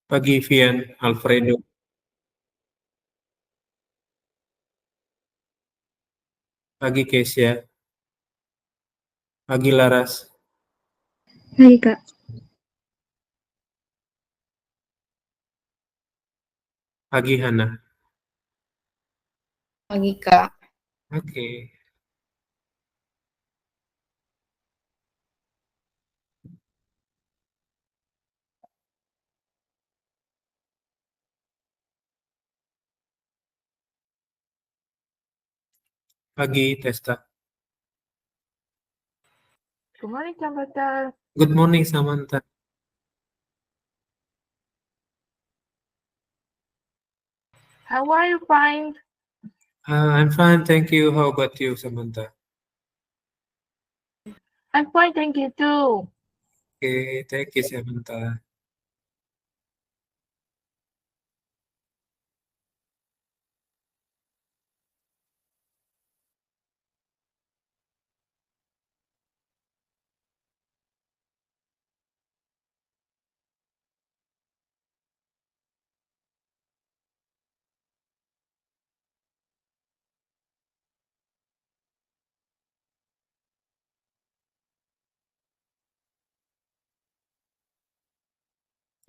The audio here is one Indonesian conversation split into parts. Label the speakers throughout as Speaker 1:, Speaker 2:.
Speaker 1: Pagi Vian, Alfredo, pagi Kesia, pagi Laras,
Speaker 2: Hai Kak,
Speaker 1: pagi Hana.
Speaker 3: Pagi Kak.
Speaker 1: Oke, pagi Testa.
Speaker 3: Good morning, Kak.
Speaker 1: Good morning Samantha.
Speaker 3: How are you? Fine.
Speaker 1: I'm fine, thank you. How about you, Samantha?
Speaker 3: I'm fine, thank you too.
Speaker 1: Okay, thank you, Samantha.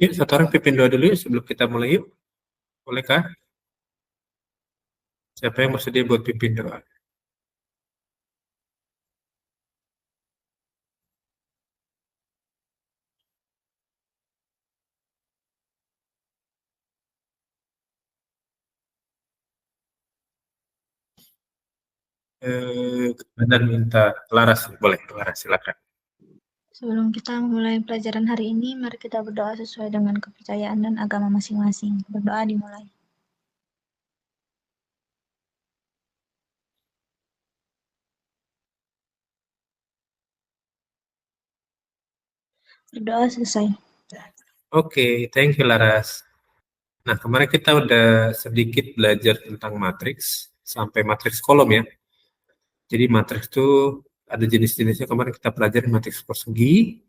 Speaker 1: Yuk, satu orang pimpin doa dulu yuk sebelum kita mulai yuk. Bolehkah? Siapa yang bersedia buat pimpin doa? Benar minta Laras, boleh Laras silakan.
Speaker 2: sebelum kita mulai pelajaran hari ini, mari kita berdoa sesuai dengan kepercayaan dan agama masing-masing. Berdoa dimulai. Berdoa selesai.
Speaker 1: Oke, thank you Laras. Nah, kemarin kita udah sedikit belajar tentang matriks sampai matriks kolom ya. Jadi matriks itu ada jenis-jenisnya. Kemarin kita pelajari matriks persegi,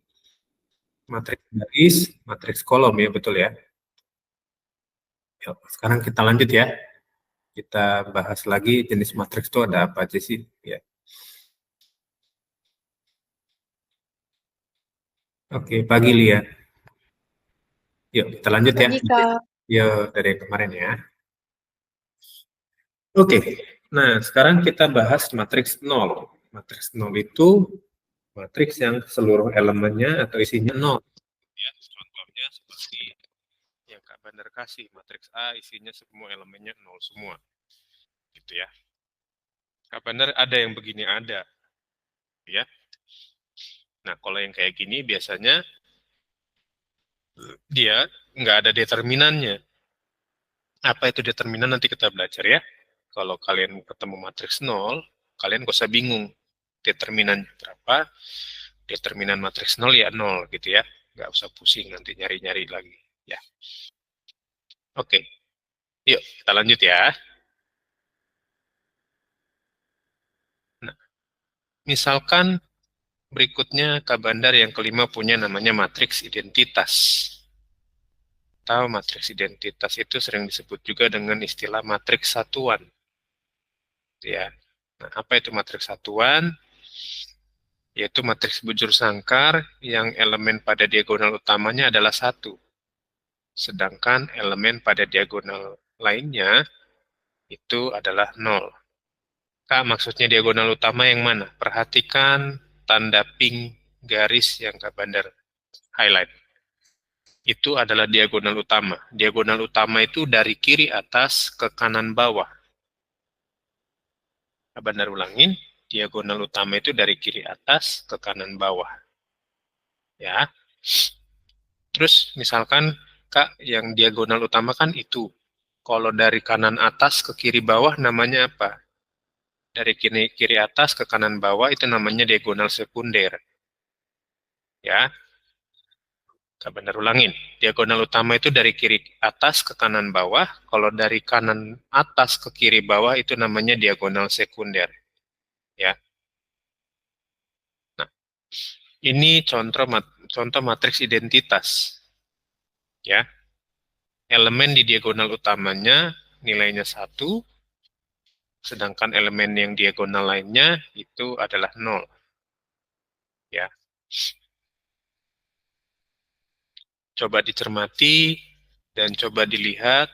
Speaker 1: matriks garis, matriks kolom ya, betul ya. Yuk, sekarang kita lanjut ya. Kita bahas lagi jenis matriks itu ada apa aja sih ya. Oke, pagi Lia. Yuk, kita lanjut ya.
Speaker 3: Pagi Kak.
Speaker 1: Yuk, dari yang kemarin ya. Oke, nah sekarang kita bahas matriks 0. Matriks 0 itu matriks yang seluruh elemennya atau isinya 0. Ya, contohnya seperti yang Kak Bandar kasih, matriks A isinya semua elemennya 0 semua. Gitu ya. Kak Bandar ada yang begini ada. Ya. Nah, kalau yang kayak gini biasanya dia nggak ada determinannya. Apa itu determinan nanti kita belajar ya. Kalau kalian ketemu matriks 0, kalian gak usah bingung. Determinan berapa, determinan matriks 0 ya 0 gitu ya. Nggak usah pusing nanti nyari-nyari lagi. Ya. Oke, yuk kita lanjut ya. Nah, misalkan berikutnya Kak Bandar yang kelima punya namanya matriks identitas. Tahu matriks identitas itu sering disebut juga dengan istilah matriks satuan. Ya. Nah, apa itu matriks satuan? Yaitu matriks bujur sangkar yang elemen pada diagonal utamanya adalah 1. Sedangkan elemen pada diagonal lainnya itu adalah 0. Kak, maksudnya diagonal utama yang mana? Perhatikan tanda pink garis yang Kak Bandar highlight. Itu adalah diagonal utama. Diagonal utama itu dari kiri atas ke kanan bawah. Kak Bandar ulangin, diagonal utama itu dari kiri atas ke kanan bawah. Ya. Terus misalkan Kak, yang diagonal utama kan itu. Kalau dari kanan atas ke kiri bawah namanya apa? Dari kiri atas ke kanan bawah itu namanya diagonal sekunder. Ya, Kak benar ulangin. Diagonal utama itu dari kiri atas ke kanan bawah. Kalau dari kanan atas ke kiri bawah itu namanya diagonal sekunder. Ya. Nah, ini contoh matriks identitas. Ya. elemen di diagonal utamanya nilainya 1, sedangkan elemen yang diagonal lainnya itu adalah 0. Ya. Coba dicermati dan coba dilihat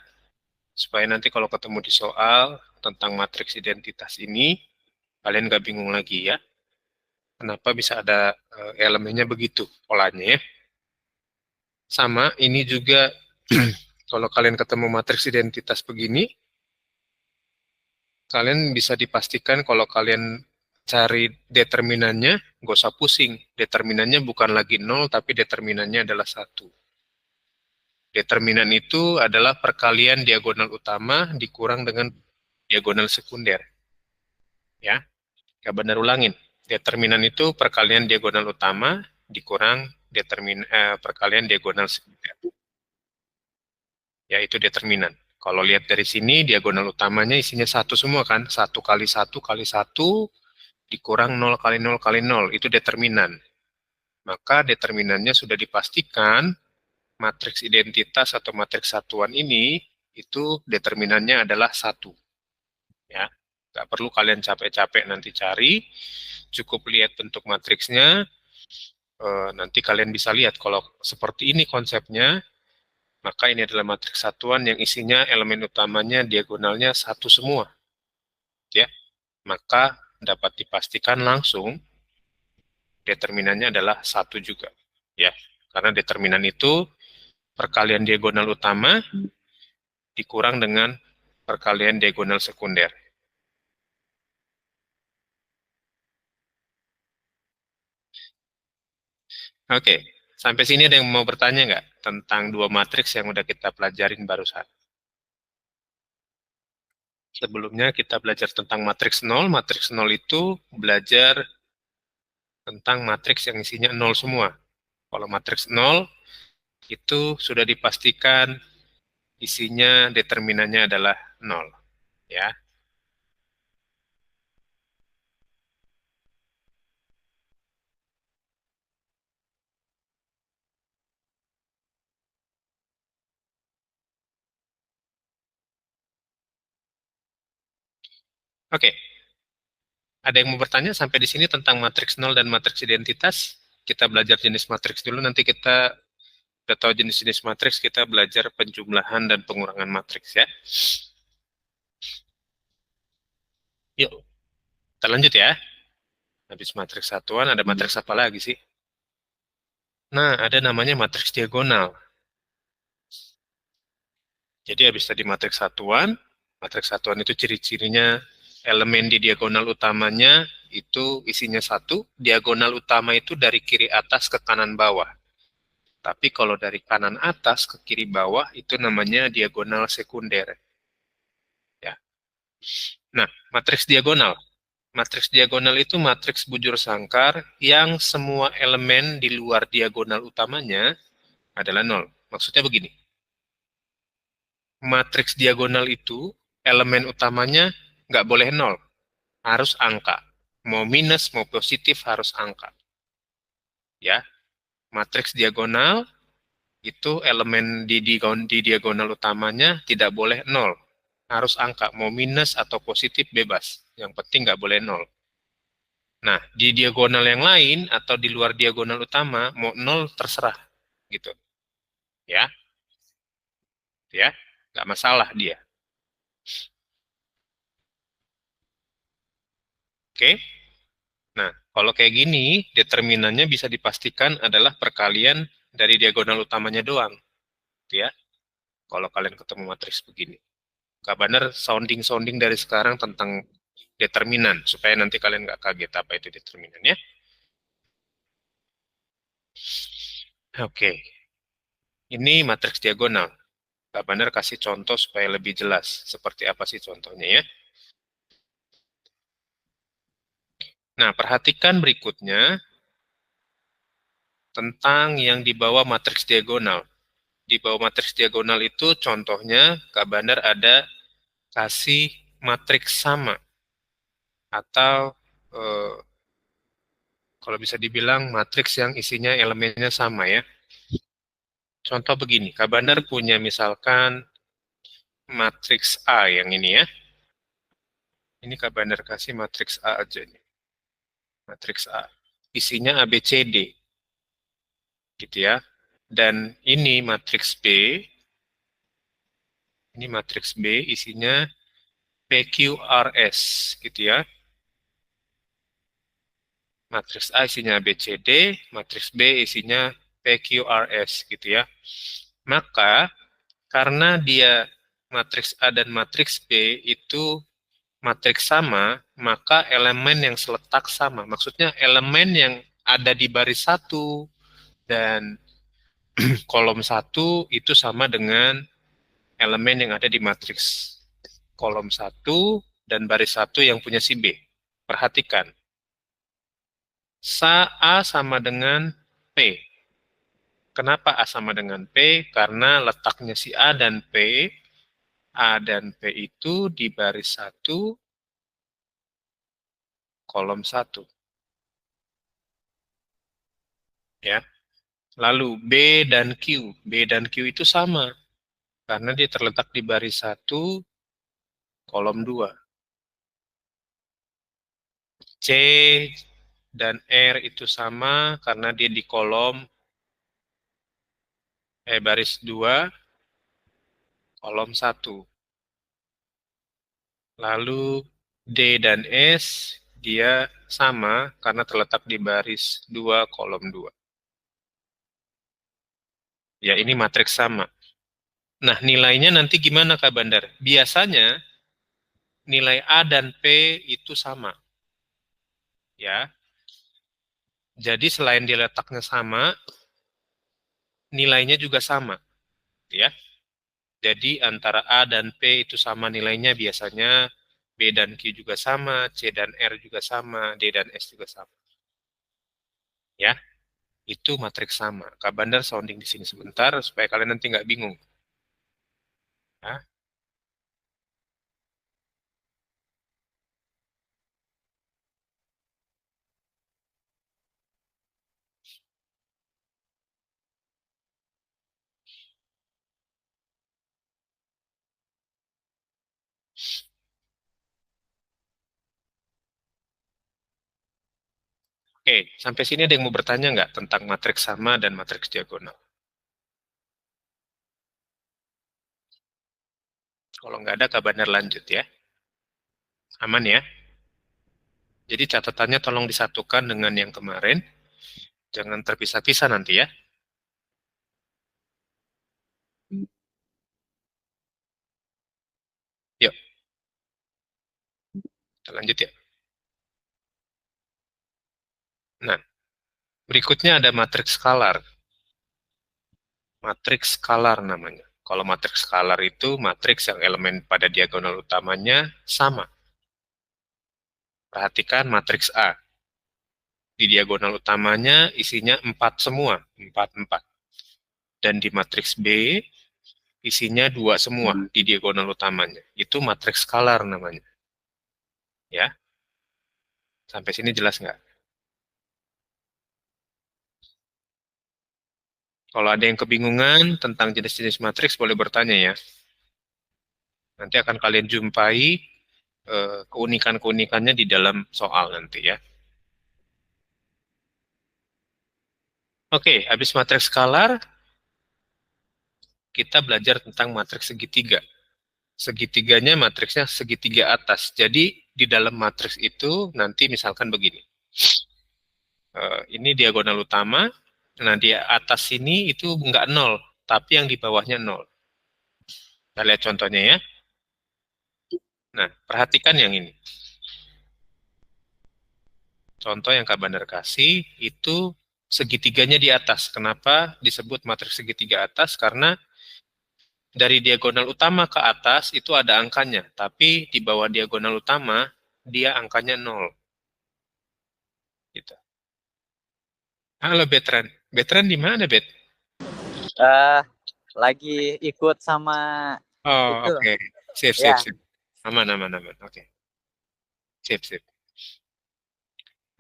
Speaker 1: supaya nanti kalau ketemu di soal tentang matriks identitas ini, kalian nggak bingung lagi ya. Kenapa bisa ada elemennya begitu polanya ya. Sama, ini juga kalau kalian ketemu matriks identitas begini, kalian bisa dipastikan kalau kalian cari determinannya, nggak usah pusing. Determinannya bukan lagi 0, tapi determinannya adalah 1. Determinan itu adalah perkalian diagonal utama dikurang dengan diagonal sekunder. Ya, nggak benar ulangin. Determinan itu perkalian diagonal utama dikurang perkalian diagonal sekunder. Yaitu determinan. Kalau lihat dari sini, diagonal utamanya isinya 1 semua kan? 1 kali 1 kali 1 dikurang 0 kali 0 kali 0. Itu determinan. Maka determinannya sudah dipastikan matriks identitas atau matriks satuan ini itu determinannya adalah 1. Ya, nggak perlu kalian capek-capek nanti cari, cukup lihat bentuk matriksnya, nanti kalian bisa lihat kalau seperti ini konsepnya, maka ini adalah matriks satuan yang isinya elemen utamanya diagonalnya 1 semua. Ya, maka dapat dipastikan langsung determinannya adalah 1 juga. Ya, karena determinan itu perkalian diagonal utama dikurang dengan perkalian diagonal sekunder. Oke, sampai sini ada yang mau bertanya nggak tentang dua matriks yang udah kita pelajarin barusan? Sebelumnya kita belajar tentang matriks 0. Matriks 0 itu belajar tentang matriks yang isinya 0 semua. Kalau matriks 0 itu sudah dipastikan isinya determinannya adalah 0. Ya. Oke. Ada yang mau bertanya sampai di sini tentang matriks 0 dan matriks identitas? Kita belajar jenis matriks dulu, nanti kita udah tahu jenis-jenis matriks, kita belajar penjumlahan dan pengurangan matriks ya. Yuk, kita lanjut ya. Habis matriks satuan, ada matriks apa lagi sih? Nah, ada namanya matriks diagonal. Jadi habis tadi matriks satuan itu ciri-cirinya elemen di diagonal utamanya itu isinya 1, diagonal utama itu dari kiri atas ke kanan bawah. Tapi kalau dari kanan atas ke kiri bawah itu namanya diagonal sekunder. Ya. Nah, matriks diagonal. Matriks diagonal itu matriks bujur sangkar yang semua elemen di luar diagonal utamanya adalah 0. Maksudnya begini. Matriks diagonal itu elemen utamanya nggak boleh 0. Harus angka. Mau minus, mau positif harus angka. Ya, matriks diagonal itu elemen di diagonal utamanya tidak boleh 0. Harus angka. Mau minus atau positif bebas. Yang penting nggak boleh 0. Nah, di diagonal yang lain atau di luar diagonal utama, mau 0 terserah. Gitu. Ya. Ya, nggak masalah dia. Oke. Nah, kalau kayak gini, determinannya bisa dipastikan adalah perkalian dari diagonal utamanya doang. Ya. Kalau kalian ketemu matriks begini. Gak benar sounding-sounding dari sekarang tentang determinan, supaya nanti kalian nggak kaget apa itu determinan ya. Oke. Ini matriks diagonal. Gak benar kasih contoh supaya lebih jelas. Seperti apa sih contohnya ya. Nah, perhatikan berikutnya tentang yang di bawah matriks diagonal. Di bawah matriks diagonal itu contohnya Kak Bandar ada kasih matriks sama. Atau kalau bisa dibilang matriks yang isinya elemennya sama ya. Contoh begini, Kak Bandar punya misalkan matriks A yang ini ya. Ini Kak Bandar kasih matriks A aja nih. Matriks A. Isinya ABCD. Gitu ya. Dan ini matriks B. Ini matriks B isinya PQRS. Gitu ya. Matriks A isinya ABCD, matriks B isinya PQRS. Gitu ya. Maka karena dia matriks A dan matriks B itu matriks sama, maka elemen yang seletak sama. Maksudnya elemen yang ada di baris 1 dan kolom 1 itu sama dengan elemen yang ada di matriks kolom 1 dan baris 1 yang punya si B. Perhatikan. A sama dengan P. Kenapa A sama dengan P? Karena letaknya si A dan P itu di baris 1 kolom 1. Ya. Lalu B dan Q. B dan Q itu sama. Karena dia terletak di baris 1 kolom 2. C dan R itu sama karena dia di kolom baris 2 kolom 1. Lalu D dan S dia sama karena terletak di baris 2 kolom 2. Ya, ini matriks sama. Nah, nilainya nanti gimana Kak Bandar? Biasanya nilai A dan P itu sama. Ya. Jadi selain dia letaknya sama, nilainya juga sama. Ya. Jadi antara A dan P itu sama nilainya biasanya, B dan Q juga sama, C dan R juga sama, D dan S juga sama. Ya, itu matriks sama. Kak Bandar sounding di sini sebentar supaya kalian nanti nggak bingung. Ya. Oke, sampai sini ada yang mau bertanya nggak tentang matriks sama dan matriks diagonal? Kalau nggak ada, Kak Bandar lanjut ya. Aman ya? Jadi catatannya tolong disatukan dengan yang kemarin. Jangan terpisah-pisah nanti ya. Yuk, kita lanjut ya. Nah, berikutnya ada matriks skalar. Matriks skalar namanya. Kalau matriks skalar itu matriks yang elemen pada diagonal utamanya sama. Perhatikan matriks A. Di diagonal utamanya isinya 4 semua, 4, 4. Dan di matriks B isinya 2 semua di diagonal utamanya. Itu matriks skalar namanya. Ya. Sampai sini jelas nggak? Kalau ada yang kebingungan tentang jenis-jenis matriks, boleh bertanya ya. Nanti akan kalian jumpai keunikan-keunikannya di dalam soal nanti ya. Oke, habis matriks skalar, kita belajar tentang matriks segitiga. Segitiganya matriksnya segitiga atas. Jadi di dalam matriks itu nanti misalkan begini. Ini diagonal utama. Nah, di atas sini itu nggak 0, tapi yang di bawahnya 0. Kita lihat contohnya ya. Nah, perhatikan yang ini. Contoh yang Kak Bandar kasih itu segitiganya di atas. Kenapa disebut matriks segitiga atas? Karena dari diagonal utama ke atas itu ada angkanya, tapi di bawah diagonal utama dia angkanya 0. Gitu. Halo Betran. Betran di mana, Bet?
Speaker 4: Lagi ikut sama
Speaker 1: Oh,
Speaker 4: itu.
Speaker 1: oke. Sip,
Speaker 4: Ya.
Speaker 1: sip, sip. Aman, aman, aman. Oke. Sip, sip.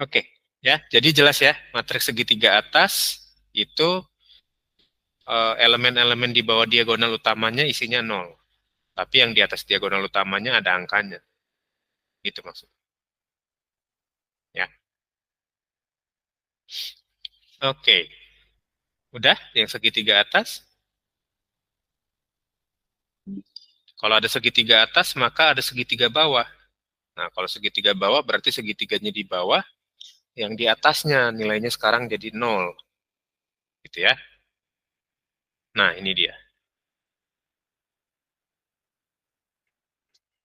Speaker 1: Oke, ya. Jadi jelas ya, matriks segitiga atas itu elemen-elemen di bawah diagonal utamanya isinya 0. Tapi yang di atas diagonal utamanya ada angkanya. Gitu maksudnya. Ya. Oke. Udah yang segitiga atas? Kalau ada segitiga atas, maka ada segitiga bawah. Nah, kalau segitiga bawah berarti segitiganya di bawah, yang di atasnya nilainya sekarang jadi 0. Gitu ya. Nah, ini dia.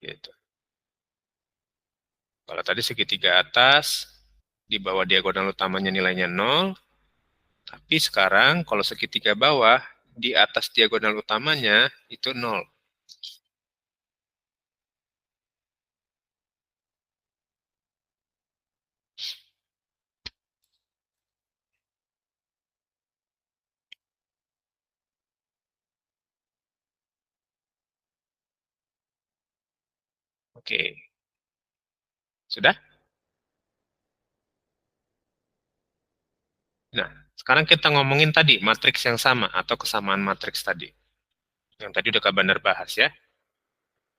Speaker 1: Gitu. Kalau tadi segitiga atas, di bawah diagonal utamanya nilainya 0, tapi sekarang kalau segitiga bawah, di atas diagonal utamanya itu 0. Oke. Sudah? Nah, sekarang kita ngomongin tadi matriks yang sama atau kesamaan matriks tadi. Yang tadi udah Kak Bandar bahas ya.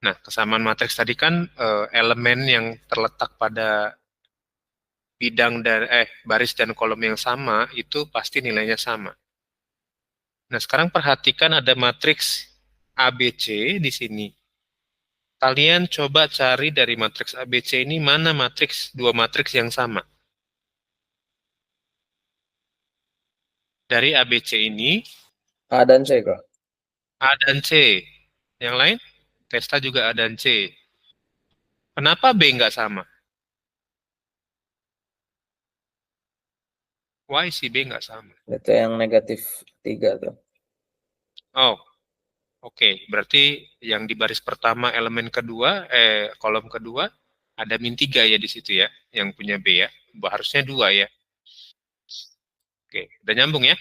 Speaker 1: Nah, kesamaan matriks tadi kan elemen yang terletak pada bidang dan baris dan kolom yang sama itu pasti nilainya sama. Nah, sekarang perhatikan ada matriks ABC di sini. Kalian coba cari dari matriks ABC ini mana dua matriks yang sama. Dari ABC ini
Speaker 4: A dan C, Kak.
Speaker 1: A dan C. Yang lain? Testa juga A dan C. Kenapa B nggak sama? Why si B nggak sama?
Speaker 4: Itu yang -3 tuh.
Speaker 1: Oh, oke. Berarti yang di baris pertama elemen kedua, kolom kedua, ada -3 ya di situ ya, yang punya B ya. Harusnya 2 ya. Oke, udah nyambung ya?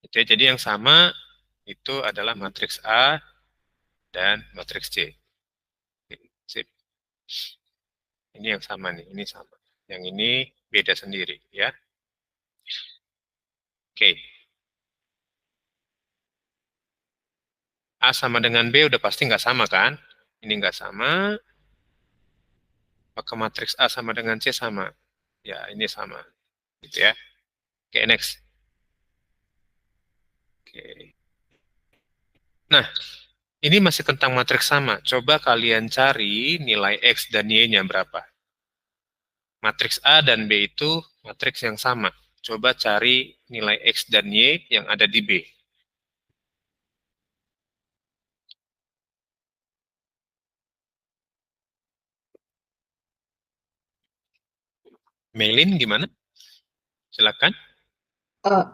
Speaker 1: Itu ya, jadi yang sama itu adalah matriks A dan matriks C. Oke, sip. Ini yang sama nih, ini sama. Yang ini beda sendiri ya. Oke. A sama dengan B udah pasti nggak sama kan? Ini nggak sama. Apakah matriks A sama dengan C sama? Ya, ini sama. Gitu ya. Oke, next. Oke. Nah, ini masih tentang matriks sama. Coba kalian cari nilai X dan Y-nya berapa. Matriks A dan B itu matriks yang sama. Coba cari nilai X dan Y yang ada di B. Melin gimana? Silakan.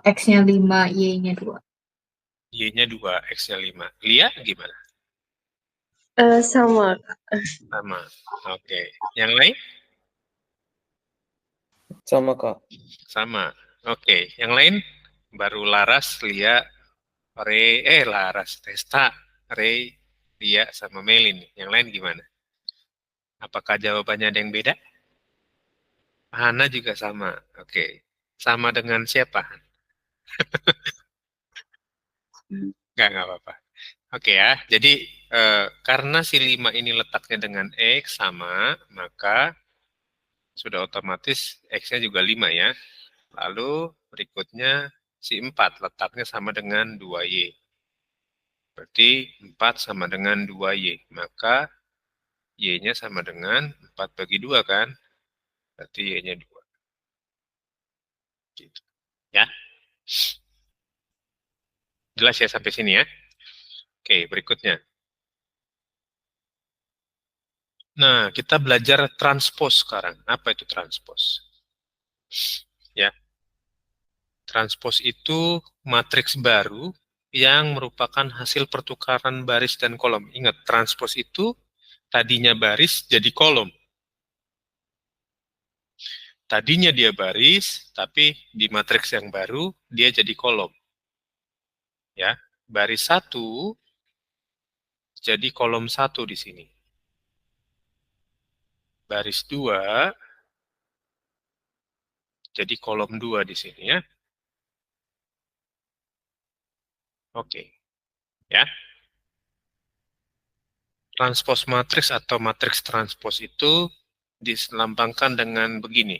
Speaker 2: X-nya 5, Y-nya 2.
Speaker 1: Y-nya 2, X-nya 5. Lia gimana?
Speaker 3: Sama.
Speaker 1: Sama. Oke. Yang lain?
Speaker 4: Sama, Kak.
Speaker 1: Sama. Oke. Yang lain? Baru Laras, Lia, Laras, Testa, Ray, Lia, sama Melin. Yang lain gimana? Apakah jawabannya ada yang beda? Hana juga sama. Oke. Sama dengan siapa? Nggak apa-apa. Oke ya, jadi karena si 5 ini letaknya dengan X sama, maka sudah otomatis X-nya juga 5 ya. Lalu berikutnya si 4 letaknya sama dengan 2Y. Berarti 4 sama dengan 2Y. Maka Y-nya sama dengan 4 bagi 2 kan? Berarti Y-nya 2. Gitu. Ya. Jelas ya sampai sini ya? Oke, berikutnya. Nah, kita belajar transpose sekarang. Apa itu transpose? Ya, transpose itu matriks baru yang merupakan hasil pertukaran baris dan kolom. Ingat, transpose itu tadinya baris jadi kolom. Tadinya dia baris, tapi di matriks yang baru dia jadi kolom. Ya, baris 1 jadi kolom 1 di sini. Baris 2 jadi kolom 2 di sini ya. Oke. Ya. Transpos matriks atau matriks transpos itu dilambangkan dengan begini.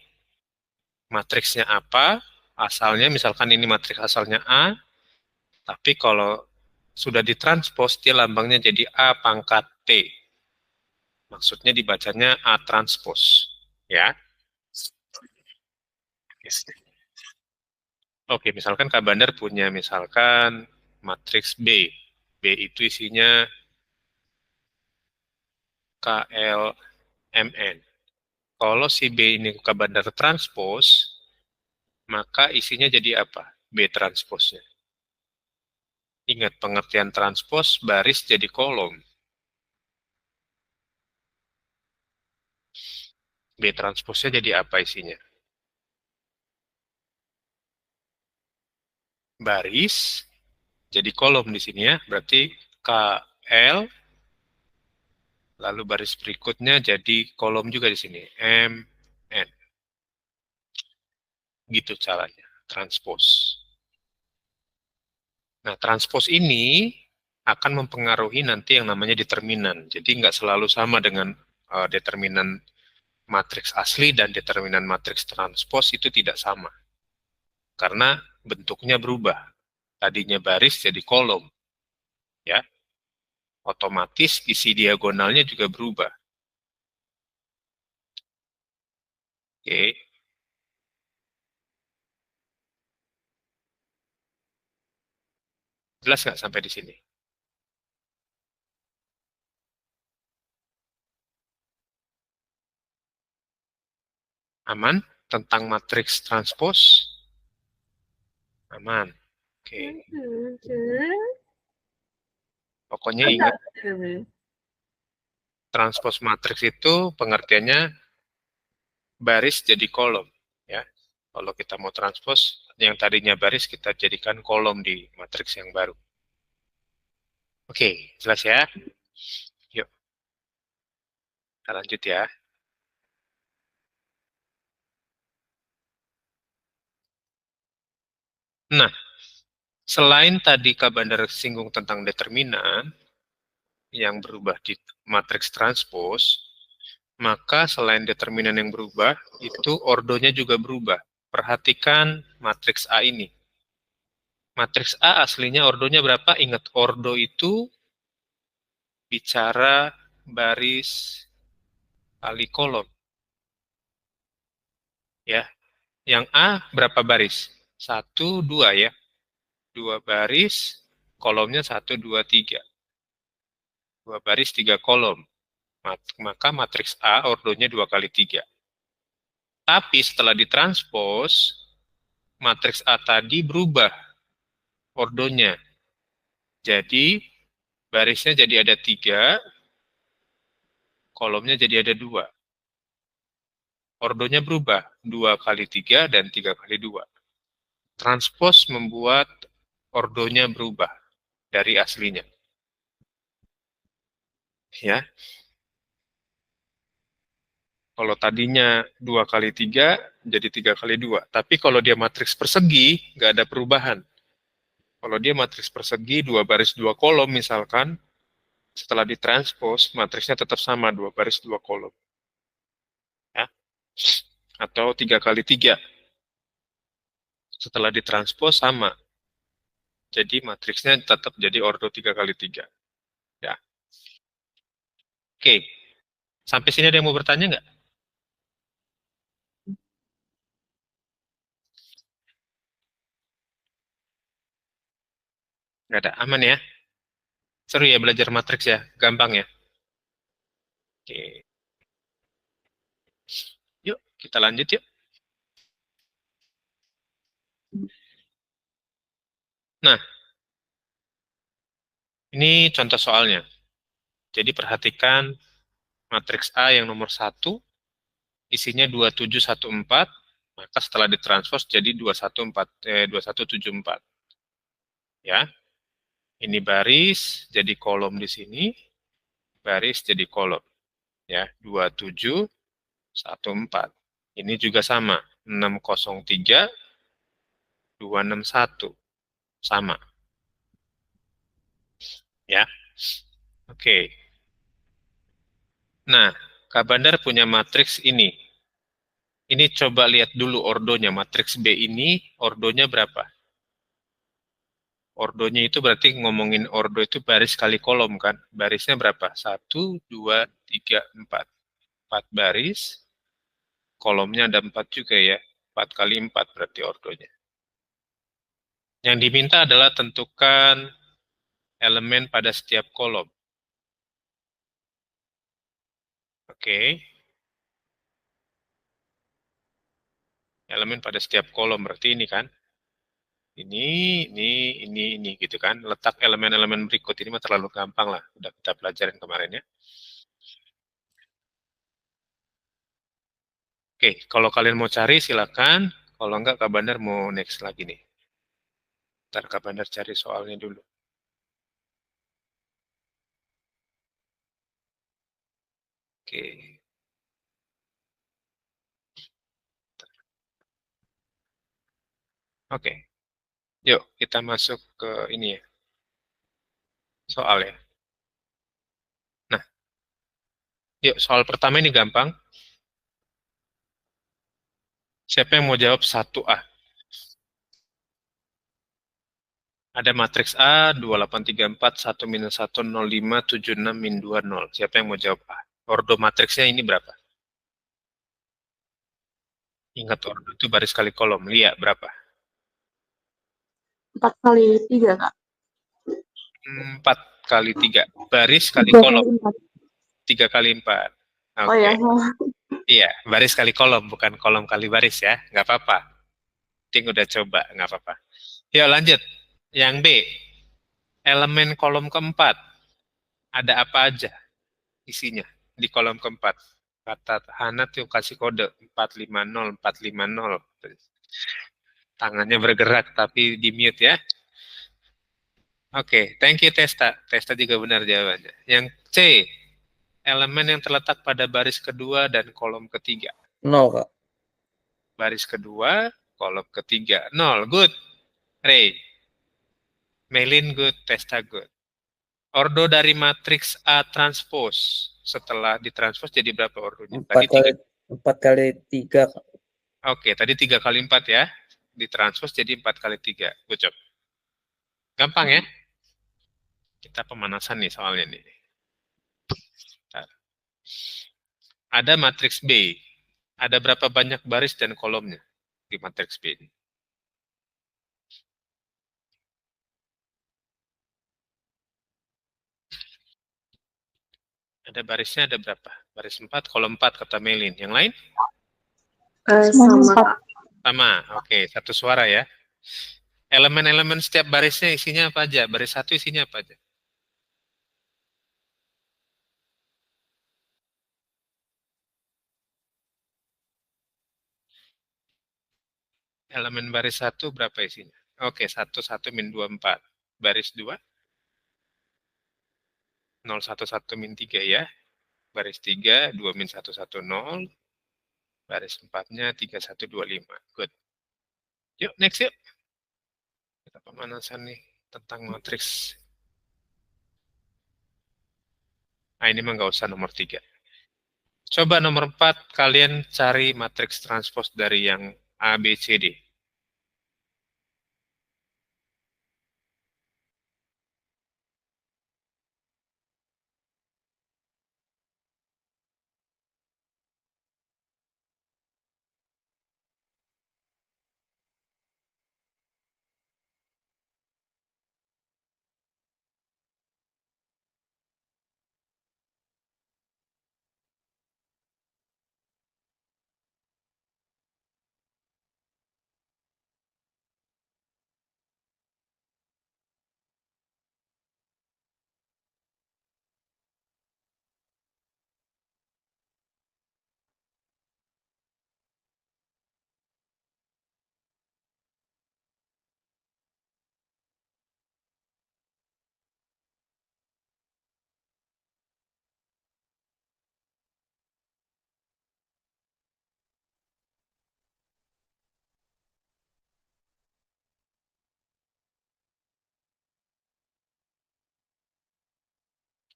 Speaker 1: Matriksnya apa? Asalnya, misalkan ini matriks asalnya A, tapi kalau sudah ditranspos, dia lambangnya jadi A pangkat T. Maksudnya dibacanya A transpos. Ya. Oke, misalkan Kak Bandar punya misalkan matriks B. B itu isinya KLMN. Kalau si B ini Kak Bandar transpos, maka isinya jadi apa? B transposnya. Ingat pengertian transpos, baris jadi kolom. B transposnya jadi apa isinya? Baris jadi kolom di sini ya. Berarti KL, lalu baris berikutnya jadi kolom juga di sini. M, N. Gitu caranya, transpos. Nah, transpos ini akan mempengaruhi nanti yang namanya determinan. Jadi nggak selalu sama dengan determinan matriks asli dan determinan matriks transpos itu tidak sama. Karena bentuknya berubah. Tadinya baris jadi kolom. Ya. Otomatis isi diagonalnya juga berubah. Oke. Jelas nggak sampai di sini? Aman? Tentang matriks transpos? Aman. Oke. Pokoknya ingat, transpos matriks itu pengertiannya baris jadi kolom. Ya. Kalau kita mau transpos, yang tadinya baris kita jadikan kolom di matriks yang baru. Oke, jelas ya? Yuk, kita lanjut ya. Nah, selain tadi Kak Bandar singgung tentang determinan yang berubah di matriks transpos, maka selain determinan yang berubah, itu ordonya juga berubah. Perhatikan matriks A ini. Matriks A aslinya ordonya berapa? Ingat, ordo itu bicara baris kali kolom. Ya, yang A berapa baris? 1, 2 ya. 2 baris, kolomnya 1, 2, 3. 2 baris, 3 kolom. Maka matriks A ordonya 2 kali 3. Tapi setelah ditranspos, matriks A tadi berubah ordonya. Jadi, barisnya jadi ada 3, kolomnya jadi ada 2. Ordonya berubah, 2 kali 3 dan 3 kali 2. Transpos membuat ordonya berubah dari aslinya. Ya. Kalau tadinya 2 kali 3, jadi 3 kali 2. Tapi kalau dia matriks persegi, nggak ada perubahan. Kalau dia matriks persegi, 2 baris 2 kolom misalkan, setelah ditranspos, matriksnya tetap sama, 2 baris 2 kolom. Ya. Atau 3 kali 3. Setelah ditranspos sama. Jadi matriksnya tetap jadi ordo 3 kali 3. Ya. Oke. Sampai sini ada yang mau bertanya nggak? Nggak ada. Aman ya? Seru ya belajar matriks ya? Gampang ya? Oke. Yuk, kita lanjut yuk. Nah, ini contoh soalnya. Jadi perhatikan matriks A yang nomor 1, isinya 2714, maka setelah ditranspos jadi 2174. Ya. Ini baris jadi kolom di sini, baris jadi kolom. Ya, 2714. Ini juga sama, 603 261. Sama. Ya. Oke. Nah, Kak Bandar punya matriks ini. Ini coba lihat dulu ordonya. Matriks B ini ordonya berapa? Ordonya itu berarti ngomongin ordo itu baris kali kolom kan? Barisnya berapa? 1, 2, 3, 4. 4 baris. Kolomnya ada 4 juga ya. 4 kali 4 berarti ordonya. Yang diminta adalah tentukan elemen pada setiap kolom. Oke. Elemen pada setiap kolom berarti ini kan? Ini gitu kan. Letak elemen-elemen berikut ini mah terlalu gampang lah. Udah kita pelajarin kemarin ya. Oke, kalau kalian mau cari silakan. Kalau enggak, Kak Bandar mau next lagi nih. Ntar Kak Bandar cari soalnya dulu. Oke. Oke. Yuk, kita masuk ke ini ya. Soal ya. Nah, yuk soal pertama ini gampang. Siapa yang mau jawab 1A? Ada matriks A, 2834, 1 minus 1, 05, 76, min 20. Siapa yang mau jawab A? Ordo matriksnya ini berapa? Ingat ordo itu baris kali kolom. Lihat berapa?
Speaker 3: 4 kali 3, Kak.
Speaker 1: 4 kali 3. Baris kali
Speaker 3: 3
Speaker 1: kolom.
Speaker 3: kali 4.
Speaker 1: 3 kali 4. Oke.
Speaker 3: Oh ya, salah.
Speaker 1: Iya, baris kali kolom, bukan kolom kali baris ya. Nggak apa-apa. Ting udah coba, nggak apa-apa. Yuk lanjut. Yang B. Elemen kolom keempat. Ada apa aja isinya di kolom keempat? Kata Hana tuh kasih kode 450, 450. Tangannya bergerak tapi di mute ya. Oke, thank you Testa. Testa juga benar jawabannya. Yang C. Elemen yang terletak pada baris kedua dan kolom ketiga.
Speaker 4: 0, Kak.
Speaker 1: Baris kedua, kolom ketiga. 0, good. Ray. Melin good, Testa good. Ordo dari matriks A transpose. Setelah ditranspose jadi berapa ordonya?
Speaker 4: 4 kali 3, Kak.
Speaker 1: Oke, tadi 3 kali 4 ya. Ditranspose jadi 4 kali 3. Good job. Gampang ya? Kita pemanasan nih soalnya nih. Ada matriks B. Ada berapa banyak baris dan kolomnya di matriks B ini? Ada barisnya ada berapa? Baris 4, kolom 4 kata Melin. Yang lain?
Speaker 3: Sama, Kak.
Speaker 1: Sama. Oke, satu suara ya. Elemen-elemen setiap barisnya isinya apa aja? Baris 1 isinya apa aja? Elemen baris 1 berapa isinya? Oke, 1, 1, min 2, 4. Baris 2, 0, 1, 1, min 3 ya. Baris 3, 2, min 1, 1, 0. Baris 4-nya 3, 1, 2, 5. Good. Yuk, next yuk. Kita pemanasan nih tentang matriks. Nah, ini mah nggak usah nomor 3. Coba nomor 4, kalian cari matriks transpose dari yang A, B, C, D.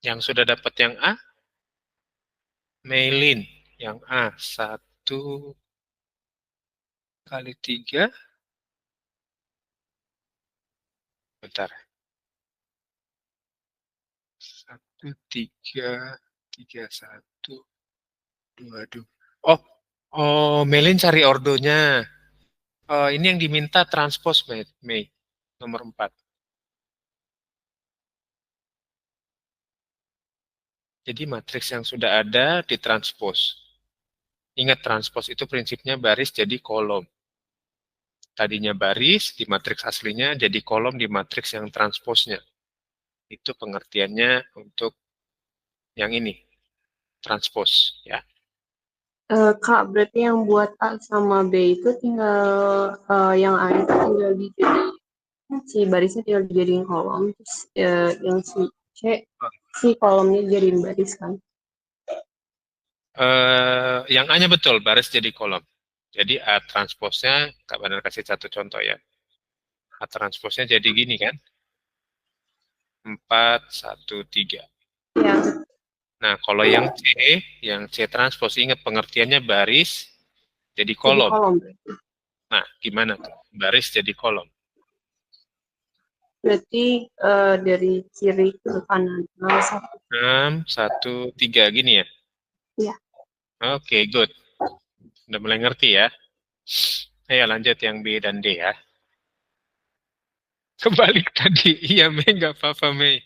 Speaker 1: Yang sudah dapat yang A, Meilin. Yang A, 1 kali 3. Bentar. 1, 3, 3, 1, 2, 2. Oh, Meilin cari ordonya. Ini yang diminta transpose, Mei. Nomor 4. Jadi matriks yang sudah ada ditranspose. Ingat, transpose itu prinsipnya baris jadi kolom. Tadinya baris di matriks aslinya jadi kolom di matriks yang transposnya. Itu pengertiannya untuk yang ini, transpose. Ya.
Speaker 3: Kak, berarti yang buat A sama B itu tinggal yang A itu tinggal dijadiin si barisnya tinggal dijadiin kolom, terus yang si C si kolomnya dijadiin baris kan?
Speaker 1: Yang A-nya betul, baris jadi kolom. Jadi A transposnya, Kak Bandar kasih satu contoh ya. A transposnya jadi gini kan. 4, 1, 3.
Speaker 3: Ya,
Speaker 1: Nah, kalau yang C transpos, ingat pengertiannya baris jadi
Speaker 3: jadi
Speaker 1: kolom.
Speaker 3: kolom berarti.
Speaker 1: Nah, gimana tuh? Baris jadi kolom.
Speaker 3: Berarti dari kiri ke kanan.
Speaker 1: 6, 1, 3, gini ya?
Speaker 3: Iya.
Speaker 1: Oke, good. Udah mulai ngerti ya? Ayo lanjut yang B dan D ya. Kebalik tadi. Iya, Mei, nggak apa-apa, Mei.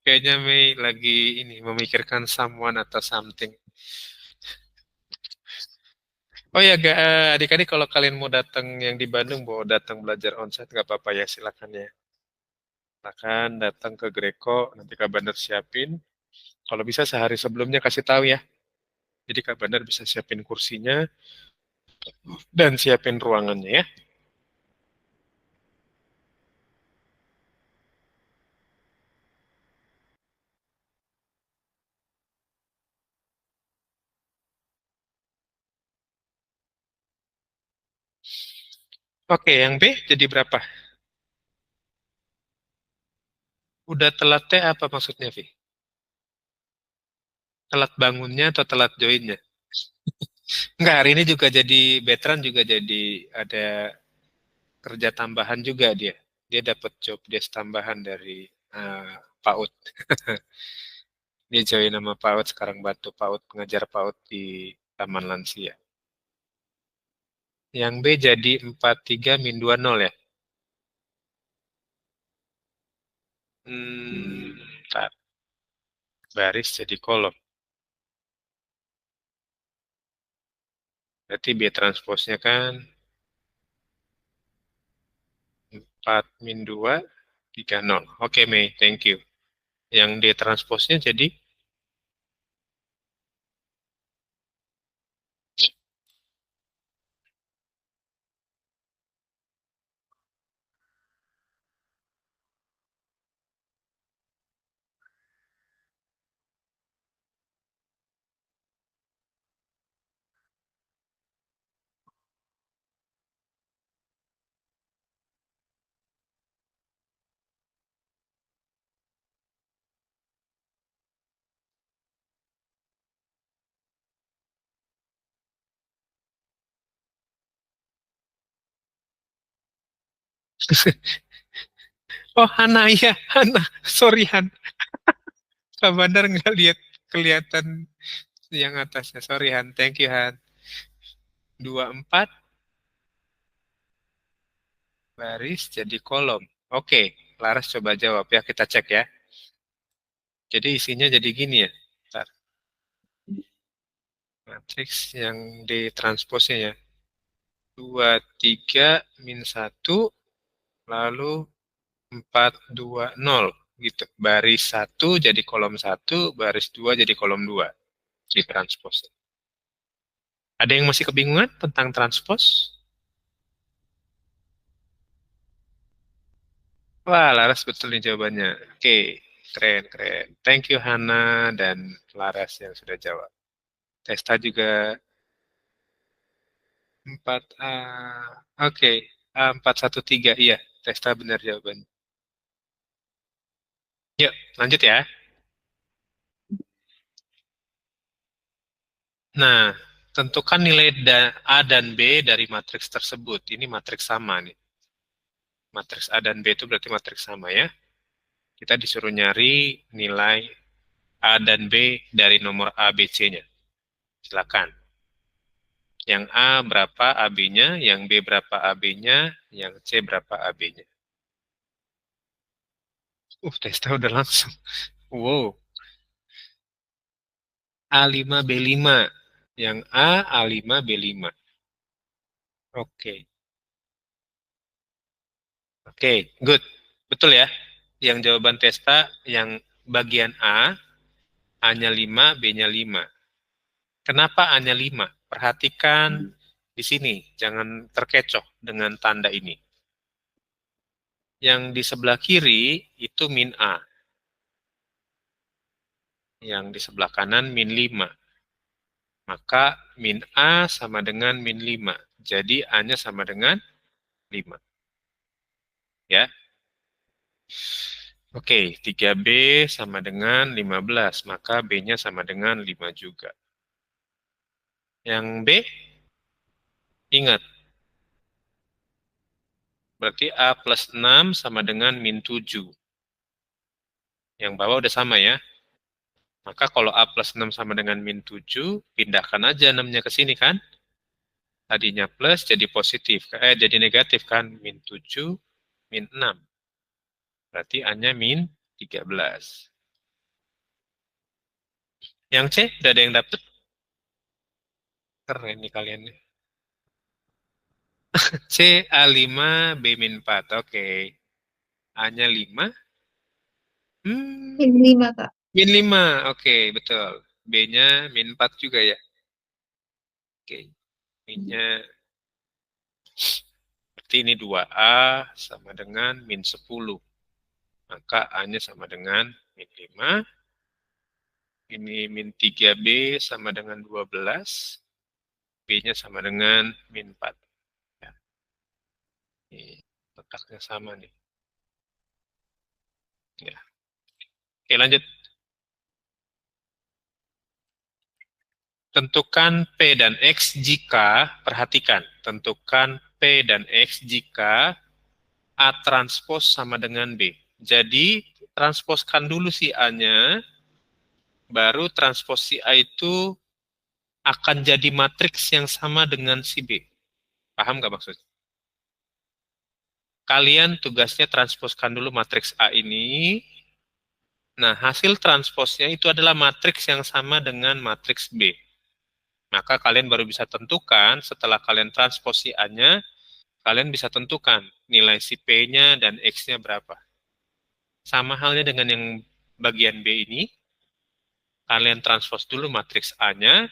Speaker 1: Kayaknya Mei lagi ini memikirkan someone atau something. Oh ya, adik-adik kalau kalian mau datang yang di Bandung, mau datang belajar onsite, nggak apa-apa ya, silakan ya. Silakan datang ke Greco, nanti Kak Bandar siapin. Kalau bisa sehari sebelumnya kasih tahu ya. Jadi Kak Bandar bisa siapin kursinya dan siapin ruangannya ya. Oke, yang B jadi berapa? Udah telat teh apa maksudnya, Vi? Telat bangunnya atau telat joinnya? Enggak, hari ini juga jadi veteran juga jadi ada kerja tambahan juga dia. Dia dapat job desk tambahan dari PAUD. Dia join nama PAUD sekarang bantu PAUD pengajar PAUD di Taman Lansia. Yang B jadi 43-20 ya. Bentar. Baris jadi kolom. Berarti B transposnya kan 4-2, 3-0. Oke, Mei, thank you. Yang D transposnya jadi oh, Hana, iya, Hana. Sorry, Han. Kak Bandar nggak lihat kelihatan yang atasnya. Sorry, Han. Thank you, Han. 24 baris jadi kolom. Oke, Laras coba jawab ya, kita cek ya. Jadi isinya jadi gini ya. Bentar. Matriks yang ditransposnya ya. 2, 3, min 1, lalu 4, 2, 0. Gitu. Baris 1 jadi kolom 1, baris 2 jadi kolom 2. Ditranspos. Ada yang masih kebingungan tentang transpos? Wah, Laras betul nih jawabannya. Oke, keren, keren. Thank you Hana dan Laras yang sudah jawab. Testa juga 4A. Oke, A413. Iya, Testa benar jawabannya. Yuk, lanjut ya. Nah, tentukan nilai A dan B dari matriks tersebut. Ini matriks sama nih. Matriks A dan B itu berarti matriks sama ya. Kita disuruh nyari nilai A dan B dari nomor A, B, C-nya. Silakan. Yang A berapa AB-nya, yang B berapa AB-nya, yang C berapa AB-nya. Testa udah langsung. Wow. A5B5. Yang A, A5B5. Oke. Oke, good. Betul ya. Yang jawaban testa, yang bagian A, A-nya 5, B-nya 5. Kenapa A-nya 5? Perhatikan di sini, jangan terkecoh dengan tanda ini. Yang di sebelah kiri itu min A. Yang di sebelah kanan min 5. Maka min A sama dengan min 5. Jadi A-nya sama dengan 5. Ya. Oke, 3B sama dengan 15. Maka B-nya sama dengan 5 juga. Yang B, ingat. Berarti A plus 6 sama dengan min 7. Yang bawah udah sama ya. Maka kalau A plus 6 sama dengan min 7, pindahkan aja 6-nya ke sini kan. Tadinya plus jadi positif. Jadi negatif kan. Min 7, min 6. Berarti A-nya min 13. Yang C, udah ada yang dapet? Keren nih kalian nih. C, A5, B min 4. Oke. A-nya 5.
Speaker 2: Min 5, Kak.
Speaker 1: Min 5. Oke, betul. B-nya min 4 juga ya. Oke. Min-nya berarti ini 2A sama dengan min 10. Maka A-nya sama dengan min 5. Ini min 3B sama dengan 12. B-nya sama dengan min 4. Ya. Ini letaknya sama nih. Ya. Oke, lanjut. Tentukan P dan X jika, perhatikan, tentukan P dan X jika A transpos sama dengan B. Jadi, transposkan dulu si A-nya, baru transpos si A itu akan jadi matriks yang sama dengan si B. Paham nggak maksudnya? Kalian tugasnya transposkan dulu matriks A ini. Nah, hasil transposnya itu adalah matriks yang sama dengan matriks B. Maka kalian baru bisa tentukan, setelah kalian transpos si A-nya, kalian bisa tentukan nilai si P-nya dan X-nya berapa. Sama halnya dengan yang bagian B ini, kalian transpos dulu matriks A-nya,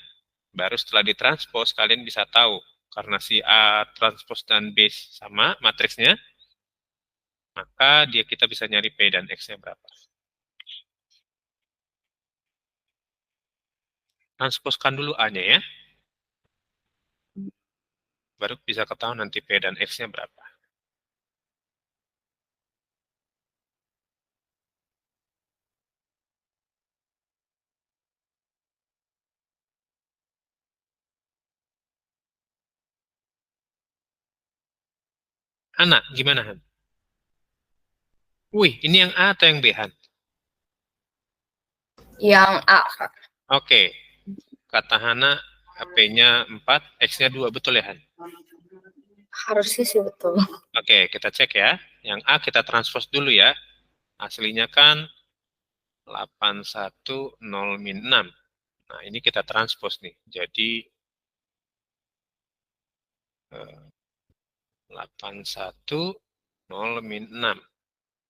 Speaker 1: baru setelah ditranspos, kalian bisa tahu. Karena si A transpos dan B sama matriksnya, maka kita bisa nyari P dan X-nya berapa. Transposkan dulu A-nya ya. Baru bisa ketahuan nanti P dan X-nya berapa. Hana, gimana Han? Wih, ini yang A atau yang B Han?
Speaker 3: Yang A, Kak.
Speaker 1: Oke, kata Hana, P-nya 4, X-nya 2, betul ya Han?
Speaker 3: Harusnya sih betul.
Speaker 1: Oke, kita cek ya. Yang A kita transpose dulu ya. Aslinya kan 810 min 6. Nah, ini kita transpose nih. Jadi 810 min 6.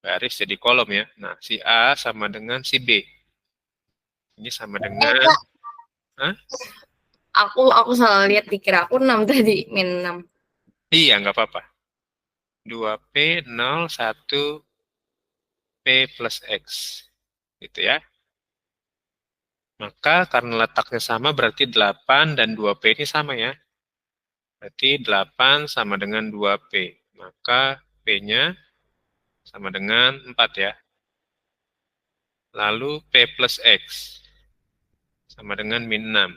Speaker 1: Baris jadi kolom ya. Nah, si A sama dengan si B. Ini sama dengan...
Speaker 3: Kak. Aku salah lihat, dikira aku 6 tadi, min 6.
Speaker 1: Iya, nggak apa-apa. 2P 0, 1 P plus X. Gitu ya. Maka karena letaknya sama berarti 8 dan 2P ini sama ya. Berarti 8 sama dengan 2P. Maka P-nya sama dengan 4 ya. Lalu P plus X sama dengan min 6.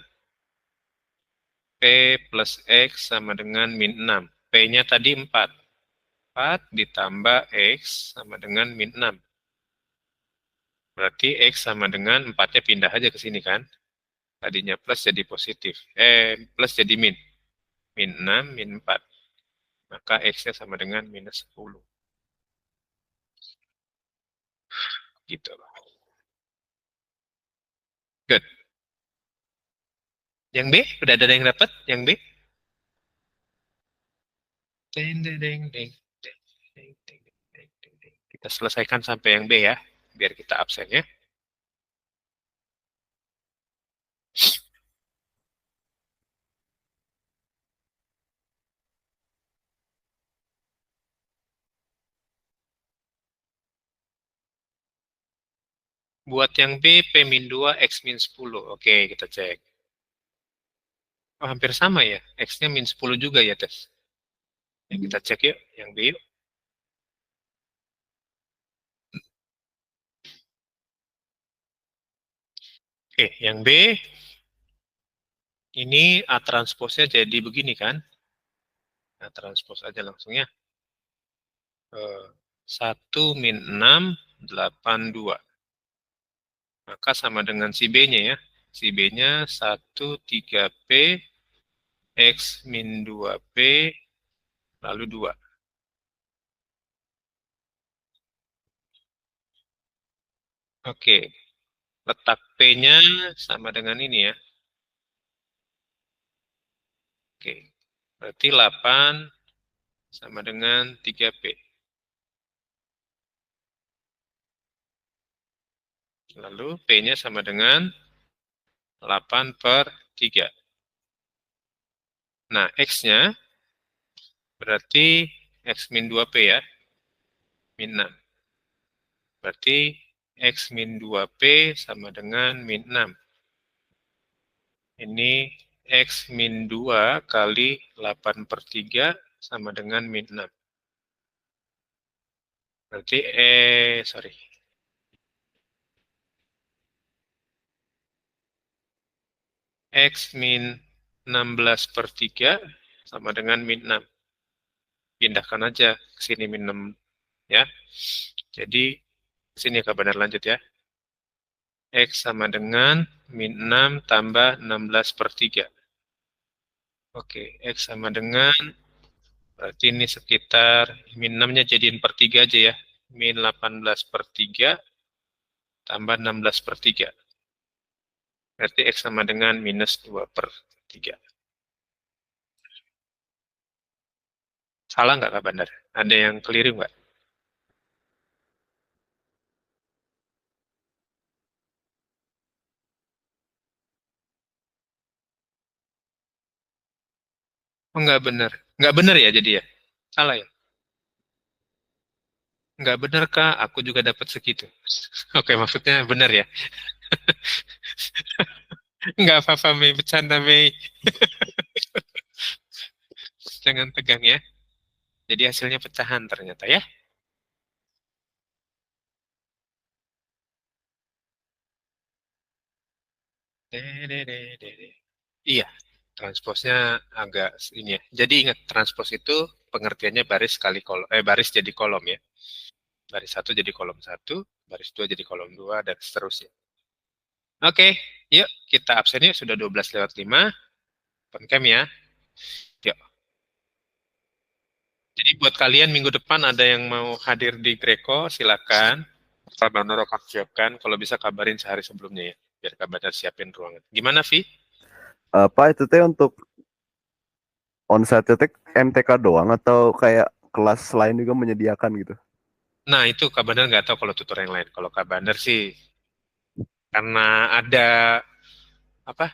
Speaker 1: P plus X sama dengan min 6. P-nya tadi 4. 4 ditambah X sama dengan min 6. Berarti X sama dengan 4-nya pindah aja ke sini kan. Tadinya plus jadi positif. Plus jadi min. Min 6, min 4. Maka X-nya sama dengan minus 10. Gitu loh. Good. Yang B, udah ada yang dapat? Yang B? Deng, deng, deng, deng, deng, deng, deng, deng, deng, deng. Kita selesaikan sampai yang B ya, biar kita absen ya. Buat yang B, P-2, X-10. Oke, kita cek. Oh, hampir sama ya. X-nya min 10 juga ya, Tes. Ya, kita cek yuk, yang B yuk. Oke, yang B, ini A transposnya jadi begini kan. A transpos aja langsung ya. 1 min 6, 8, 2. Maka sama dengan si B-nya ya. Si B-nya 1, 3P, X min 2P, lalu 2. Oke, letak P-nya sama dengan ini ya. Oke, berarti 8 sama dengan 3P. Lalu P-nya sama dengan 8 per 3. Nah, X-nya berarti X min 2P ya, min 6. Berarti X min 2P sama dengan min 6. Ini X min 2 kali 8 per 3 sama dengan min 6. Berarti, X min 16 per 3 sama dengan min 6. Pindahkan aja ke sini min 6 ya. Jadi sini Kak Bandar lanjut ya. X sama dengan min 6 tambah 16 per 3. Oke, X sama dengan, berarti ini sekitar min 6-nya jadiin per 3 aja ya. Min 18 per 3 tambah 16 per 3. Berarti X sama dengan minus 2 per 3. Salah nggak Kak Bandar? Ada yang keliru nggak? Oh, nggak benar. Nggak benar ya jadi ya? Salah ya? Nggak benar Kak, aku juga dapat segitu. Oke, maksudnya benar ya? Nggak apa-apa Mei, bercanda Mei. Jangan tegang ya. Jadi hasilnya pecahan ternyata ya. Iya, transposnya agak ini ya. Jadi ingat transpos itu pengertiannya baris kali kolom, baris jadi kolom ya. Baris 1 jadi kolom 1, baris 2 jadi kolom 2 dan seterusnya. Oke, yuk kita absen yuk, sudah 12:05. Pencam ya. Yuk. Jadi buat kalian minggu depan ada yang mau hadir di Greco, silakan. Pak Bandar akan siapkan, kalau bisa kabarin sehari sebelumnya ya, biar Kak Bandar siapin ruangan. Gimana, Vi?
Speaker 5: Apa itu teh untuk onsite teh MTK doang atau kayak kelas lain juga menyediakan gitu?
Speaker 1: Nah, itu Kak Bandar nggak tahu kalau tutor yang lain. Kalau Kak Bandar sih, karena ada, apa,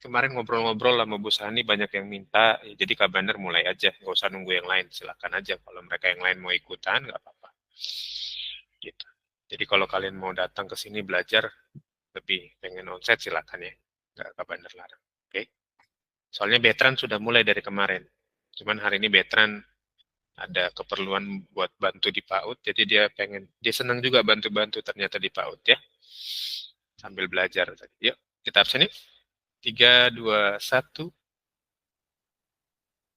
Speaker 1: kemarin ngobrol-ngobrol sama Bu Sani banyak yang minta, ya jadi Kak Bandar mulai aja, nggak usah nunggu yang lain, silakan aja. Kalau mereka yang lain mau ikutan, nggak apa-apa. Gitu. Jadi kalau kalian mau datang ke sini belajar, lebih pengen onsite silakan ya, nggak Kak Bandar larang. Oke? Soalnya Betran sudah mulai dari kemarin. Cuman hari ini Betran ada keperluan buat bantu di PAUD, jadi dia senang juga bantu-bantu ternyata di PAUD ya. sambil belajar. Yuk, kita absen yuk. 3, 2, 1.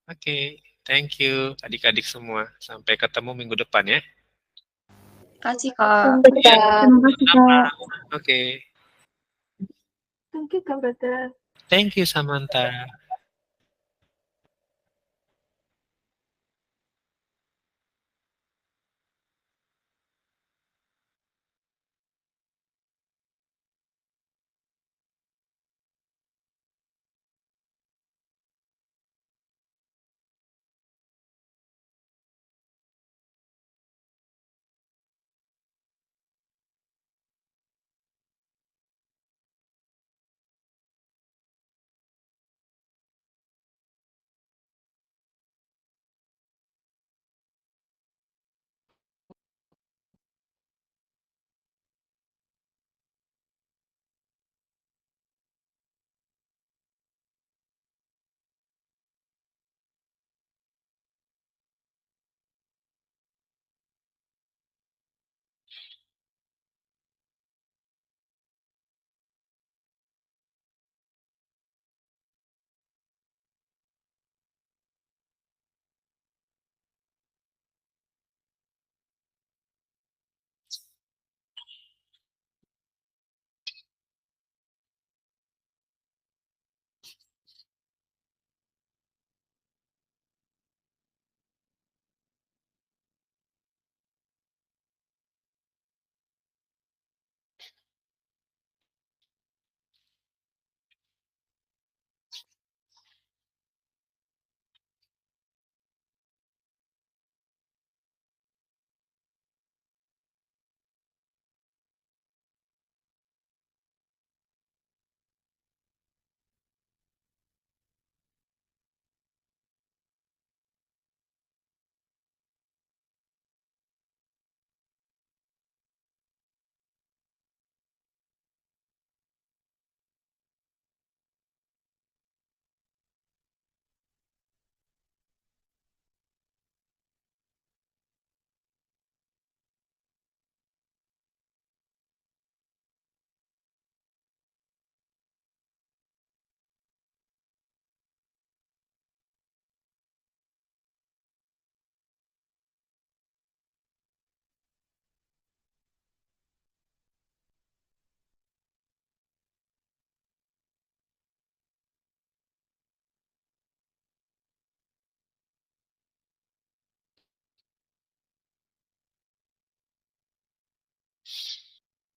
Speaker 1: Oke, thank you adik-adik semua. Sampai ketemu minggu depan ya.
Speaker 3: Kasih Kak.
Speaker 2: Terima kasih, Kak.
Speaker 1: Oke,
Speaker 2: Thank you, Kak Brother.
Speaker 1: thank you Samantha.